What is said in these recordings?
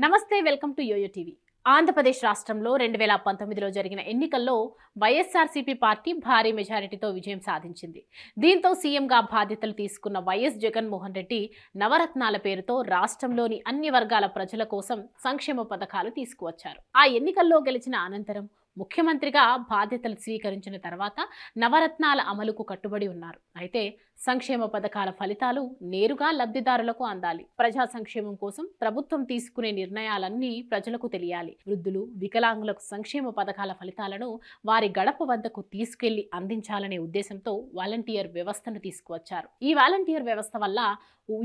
నమస్తే, welcome to YOYO TV. Andhra Pradesh రాష్ట్రంలో 2019లో జరిగిన ఎన్నికల్లో వైఎస్ఆర్సీపీ పార్టీ భారీ మెజారిటీతో విజయం సాధించింది. దీంతో సీఎంగా బాధ్యతలు తీసుకున్న వైఎస్ జగన్మోహన్ రెడ్డి నవరత్నాల పేరుతో రాష్ట్రంలోని అన్ని వర్గాల ప్రజల కోసం సంక్షేమ పథకాలు తీసుకువచ్చారు. ఆ ఎన్నికల్లో గెలిచిన అనంతరం ముఖ్యమంత్రిగా బాధ్యతలు స్వీకరించిన తర్వాత నవరత్నాల అమలుకు కట్టుబడి ఉన్నారు. అయితే సంక్షేమ పథకాల ఫలితాలు నేరుగా లబ్ధిదారులకు అందాలి. ప్రజా సంక్షేమం కోసం ప్రభుత్వం తీసుకునే నిర్ణయాలన్నీ ప్రజలకు తెలియాలి. వృద్ధులు, వికలాంగులకు సంక్షేమ పథకాల ఫలితాలను వారి గడప వద్దకు తీసుకెళ్లి అందించాలనే ఉద్దేశంతో వాలంటీర్ వ్యవస్థను తీసుకువచ్చారు. ఈ వాలంటీర్ వ్యవస్థ వల్ల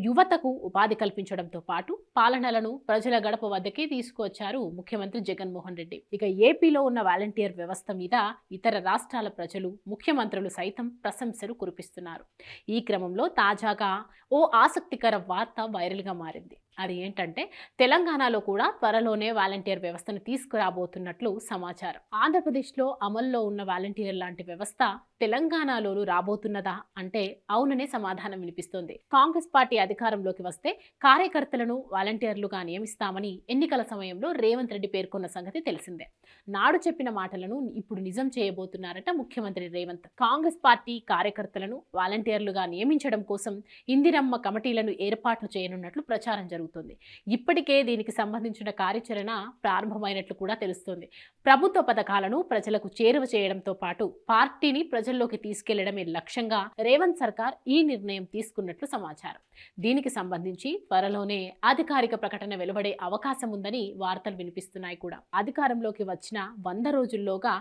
యువతకు ఉపాధి కల్పించడంతో పాటు పాలనలను ప్రజల గడప వద్దకే తీసుకువచ్చారు ముఖ్యమంత్రి జగన్మోహన్ రెడ్డి. ఇక ఏపీలో ఉన్న వాలంటీర్ వ్యవస్థ మీద ఇతర రాష్ట్రాల ప్రజలు, ముఖ్యమంత్రులు సైతం ప్రశంసలు కురిపిస్తున్నారు. ఈ క్రమంలో తాజాగా ఓ ఆసక్తికర వార్త వైరల్గా మారింది. అది ఏంటంటే, తెలంగాణలో కూడా త్వరలోనే వాలంటీర్ వ్యవస్థను తీసుకురాబోతున్నట్లు సమాచారం. ఆంధ్రప్రదేశ్లో అమల్లో ఉన్న వాలంటీర్ లాంటి వ్యవస్థ తెలంగాణలోనూ రాబోతున్నదా అంటే అవుననే సమాధానం వినిపిస్తోంది. కాంగ్రెస్ పార్టీ అధికారంలోకి వస్తే కార్యకర్తలను వాలంటీర్లుగా నియమిస్తామని ఎన్నికల సమయంలో రేవంత్ రెడ్డి పేర్కొన్న సంగతి తెలిసిందే. నాడు చెప్పిన మాటలను ఇప్పుడు నిజం చేయబోతున్నారట ముఖ్యమంత్రి రేవంత్. కాంగ్రెస్ పార్టీ కార్యకర్తలను వాలంటీర్లుగా నియమించడం కోసం ఇందిరమ్మ కమిటీలను ఏర్పాట్లు చేయనున్నట్లు ప్రచారం జరుగుతుంది. ఇప్పటికే దీనికి సంబంధించిన కార్యాచరణ ప్రారంభమైనట్లు కూడా తెలుస్తోంది. ప్రభుత్వ పథకాలను ప్రజలకు చేరువ చేయడంతో పాటు పార్టీని ప్రజల్లోకి తీసుకెళ్లడమే లక్ష్యంగా రేవంత్ సర్కార్ ఈ నిర్ణయం తీసుకున్నట్లు సమాచారం. దీనికి సంబంధించి త్వరలోనే అధికారిక ప్రకటన వెలువడే అవకాశం ఉందని వార్తలు వినిపిస్తున్నాయి కూడా. అధికారంలోకి వచ్చిన 100 రోజుల్లోగా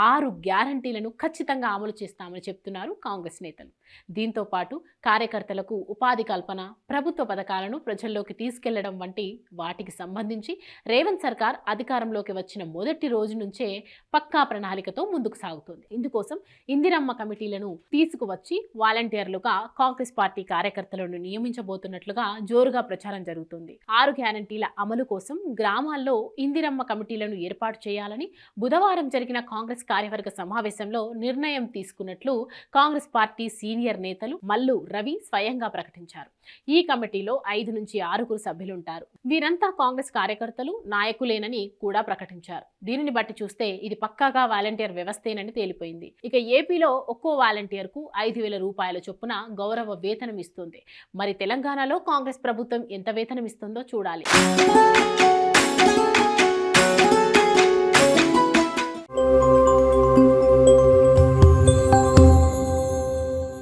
6 గ్యారంటీలను ఖచ్చితంగా అమలు చేస్తామని చెప్తున్నారు కాంగ్రెస్ నేతలు. దీంతో పాటు కార్యకర్తలకు ఉపాధి కల్పన, ప్రభుత్వ పథకాలను ప్రజల్లోకి తీసుకెళ్లడం వంటి వాటికి సంబంధించి రేవంత్ సర్కార్ అధికారంలోకి వచ్చిన మొదటి రోజు నుంచే పక్కా ప్రణాళికతో ముందుకు సాగుతోంది. ఇందుకోసం ఇందిరమ్మ కమిటీలను తీసుకువచ్చి వాలంటీర్లుగా కాంగ్రెస్ పార్టీ కార్యకర్తలను నియమించబోతున్నట్లుగా జోరుగా ప్రచారం జరుగుతుంది. 6 గ్యారంటీల అమలు కోసం గ్రామాల్లో ఇందిరమ్మ కమిటీలను ఏర్పాటు చేయాలని బుధవారం జరిగిన కాంగ్రెస్ కార్యవర్గ సమావేశంలో నిర్ణయం తీసుకున్నట్లు కాంగ్రెస్ పార్టీ సీనియర్ నేతలు మల్లు రవి స్వయంగా ప్రకటించారు. ఈ కమిటీలో 5 నుంచి 6 సభ్యులుంటారు. వీరంతా కాంగ్రెస్ కార్యకర్తలు, నాయకులేనని కూడా ప్రకటించారు. దీనిని బట్టి చూస్తే ఇది పక్కాగా వాలంటీర్ వ్యవస్థేనని తేలిపోయింది. ఇక ఏపీలో ఒక్కో వాలంటీర్కు 5,000 రూపాయల చొప్పున గౌరవ వేతనం ఇస్తుంది. మరి తెలంగాణలో కాంగ్రెస్ ప్రభుత్వం ఎంత వేతనం ఇస్తుందో చూడాలి.